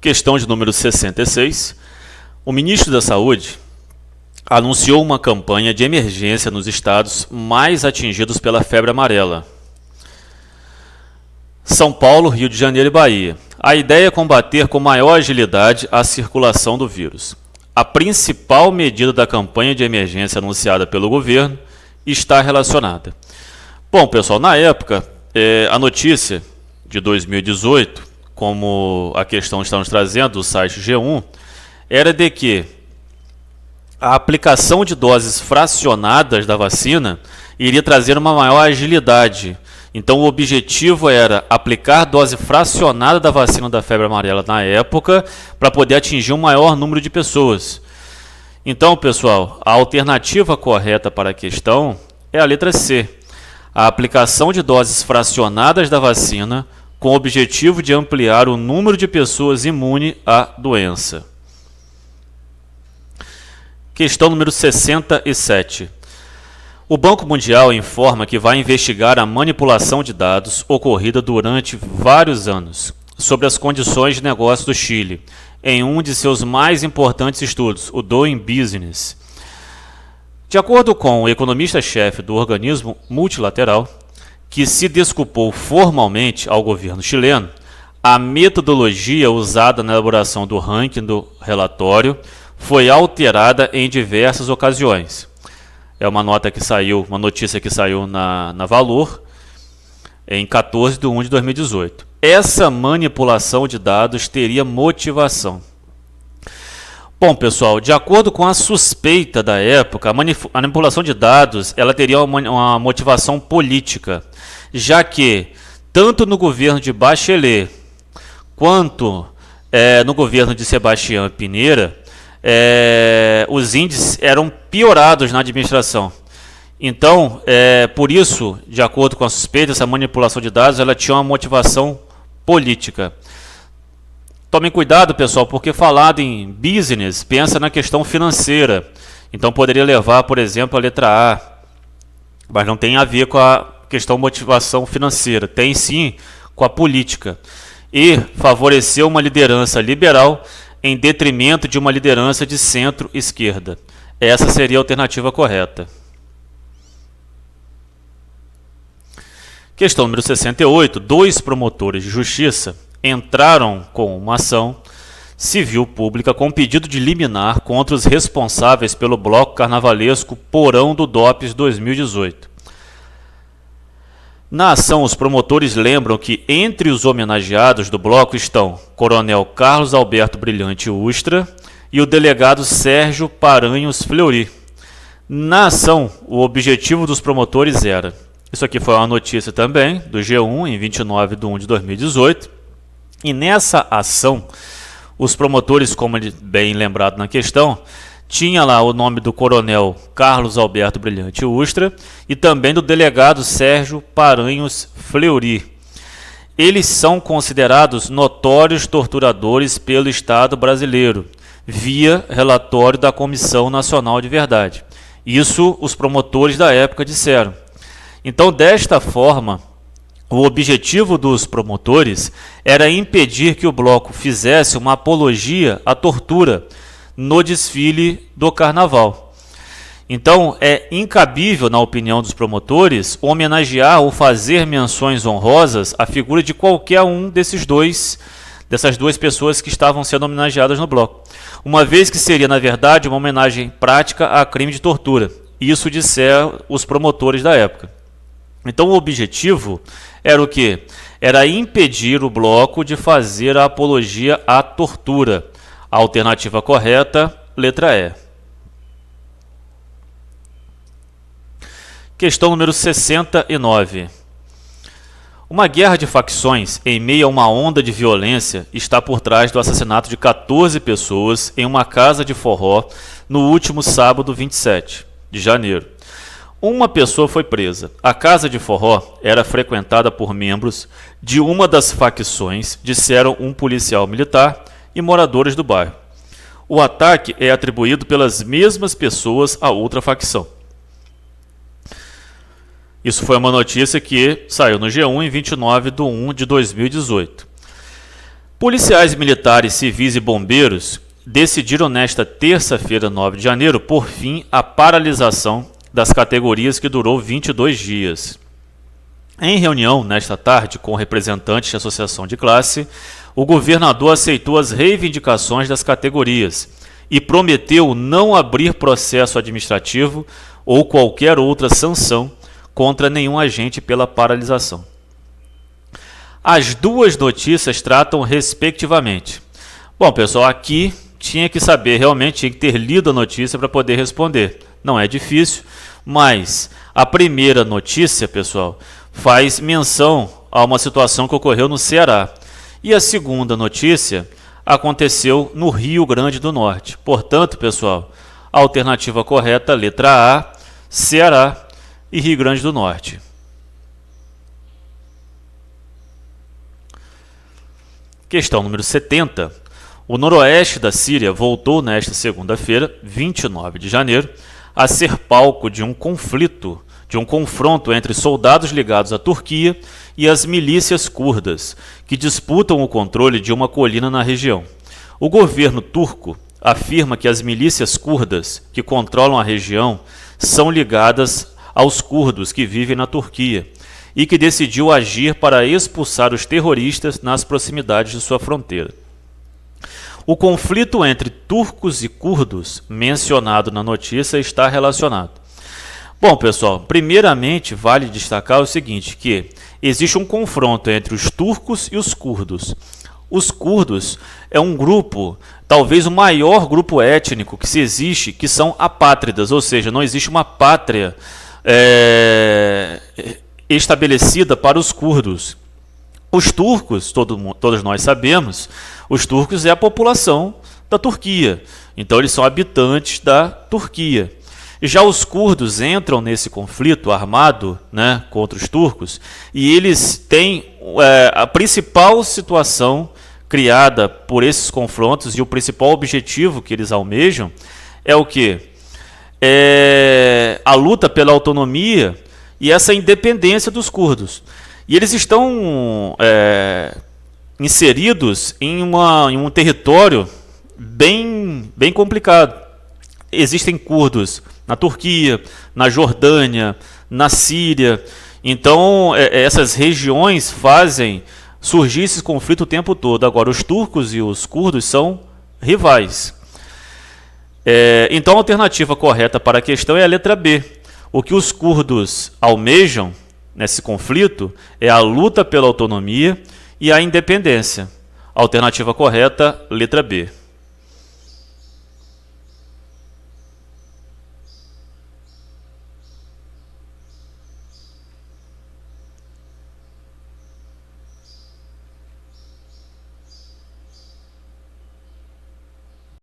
Questão de número 66. O ministro da Saúde anunciou uma campanha de emergência nos estados mais atingidos pela febre amarela: São Paulo, Rio de Janeiro e Bahia. A ideia é combater com maior agilidade a circulação do vírus. A principal medida da campanha de emergência anunciada pelo governo está relacionada. Bom, pessoal, na época, a notícia de 2018, como a questão está nos trazendo do site G1, era de que a aplicação de doses fracionadas da vacina iria trazer uma maior agilidade. Então, o objetivo era aplicar dose fracionada da vacina da febre amarela na época para poder atingir um maior número de pessoas. Então, pessoal, a alternativa correta para a questão é a letra C. A aplicação de doses fracionadas da vacina com o objetivo de ampliar o número de pessoas imunes à doença. Questão número 67. O Banco Mundial informa que vai investigar a manipulação de dados ocorrida durante vários anos sobre as condições de negócio do Chile, em um de seus mais importantes estudos, o Doing Business. De acordo com o economista-chefe do organismo multilateral, que se desculpou formalmente ao governo chileno, a metodologia usada na elaboração do ranking do relatório foi alterada em diversas ocasiões. É uma notícia que saiu na Valor em 14 de 1 de 2018. Essa manipulação de dados teria motivação. Bom, pessoal, de acordo com a suspeita da época, a manipulação de dados ela teria uma motivação política, já que tanto no governo de Bachelet quanto no governo de Sebastião Piñera, os índices eram piorados na administração. Então, por isso, de acordo com a suspeita, essa manipulação de dados ela tinha uma motivação política. Tomem cuidado, pessoal, porque falado em business, pensa na questão financeira. Então, poderia levar, por exemplo, a letra A, mas não tem a ver com a questão motivação financeira. Tem sim com a política. E favorecer uma liderança liberal em detrimento de uma liderança de centro-esquerda. Essa seria a alternativa correta. Questão número 68. 2 promotores de justiça entraram com uma ação civil pública com pedido de liminar contra os responsáveis pelo bloco carnavalesco Porão do DOPS 2018. Na ação, os promotores lembram que entre os homenageados do bloco estão Coronel Carlos Alberto Brilhante Ustra e o delegado Sérgio Paranhos Fleury. Na ação, o objetivo dos promotores era... Isso aqui foi uma notícia também do G1 em 29 de 1 de 2018. E nessa ação, os promotores, como bem lembrado na questão, tinha lá o nome do coronel Carlos Alberto Brilhante Ustra e também do delegado Sérgio Paranhos Fleury. Eles são considerados notórios torturadores pelo Estado brasileiro, via relatório da Comissão Nacional de Verdade. Isso os promotores da época disseram. Então, desta forma, o objetivo dos promotores era impedir que o bloco fizesse uma apologia à tortura no desfile do carnaval. Então, é incabível, na opinião dos promotores, homenagear ou fazer menções honrosas à figura de qualquer um dessas duas pessoas que estavam sendo homenageadas no bloco, uma vez que seria, na verdade, uma homenagem prática a crime de tortura. Isso disseram os promotores da época. Então, o objetivo era o quê? Era impedir o bloco de fazer a apologia à tortura. A alternativa correta, letra E. Questão número 69. Uma guerra de facções em meio a uma onda de violência está por trás do assassinato de 14 pessoas em uma casa de forró no último sábado 27 de janeiro. Uma pessoa foi presa. A casa de forró era frequentada por membros de uma das facções, disseram um policial militar e moradores do bairro. O ataque é atribuído pelas mesmas pessoas a outra facção. Isso foi uma notícia que saiu no G1 em 29 de 1 de 2018. Policiais militares, civis e bombeiros decidiram nesta terça-feira, 9 de janeiro, por fim a paralisação das categorias que durou 22 dias. Em reunião nesta tarde com representantes da associação de classe, o governador aceitou as reivindicações das categorias e prometeu não abrir processo administrativo ou qualquer outra sanção contra nenhum agente pela paralisação. As duas notícias tratam respectivamente. Bom, pessoal, aqui tinha que saber, realmente tinha que ter lido a notícia para poder responder. Não é difícil, mas a primeira notícia, pessoal, faz menção a uma situação que ocorreu no Ceará. E a segunda notícia aconteceu no Rio Grande do Norte. Portanto, pessoal, a alternativa correta, letra A, Ceará e Rio Grande do Norte. Questão número 70. O noroeste da Síria voltou nesta segunda-feira, 29 de janeiro, a ser palco de um confronto entre soldados ligados à Turquia e as milícias curdas, que disputam o controle de uma colina na região. O governo turco afirma que as milícias curdas que controlam a região são ligadas aos curdos que vivem na Turquia e que decidiu agir para expulsar os terroristas nas proximidades de sua fronteira. O conflito entre turcos e curdos, mencionado na notícia, está relacionado. Bom, pessoal, primeiramente vale destacar o seguinte, que existe um confronto entre os turcos e os curdos. Os curdos é um grupo, talvez o maior grupo étnico que se existe, que são apátridas, ou seja, não existe uma pátria estabelecida para os curdos. Os turcos, todos nós sabemos, os turcos é a população da Turquia, então eles são habitantes da Turquia. Já os curdos entram nesse conflito armado, né, contra os turcos, e eles têm a principal situação criada por esses confrontos, e o principal objetivo que eles almejam é o quê? É a luta pela autonomia e essa independência dos curdos. E eles estão inseridos em um território bem complicado. Existem curdos na Turquia, na Jordânia, na Síria. Então, essas regiões fazem surgir esse conflito o tempo todo. Agora, os turcos e os curdos são rivais. Então, a alternativa correta para a questão é a letra B. O que os curdos almejam nesse conflito é a luta pela autonomia e a independência. Alternativa correta, letra B.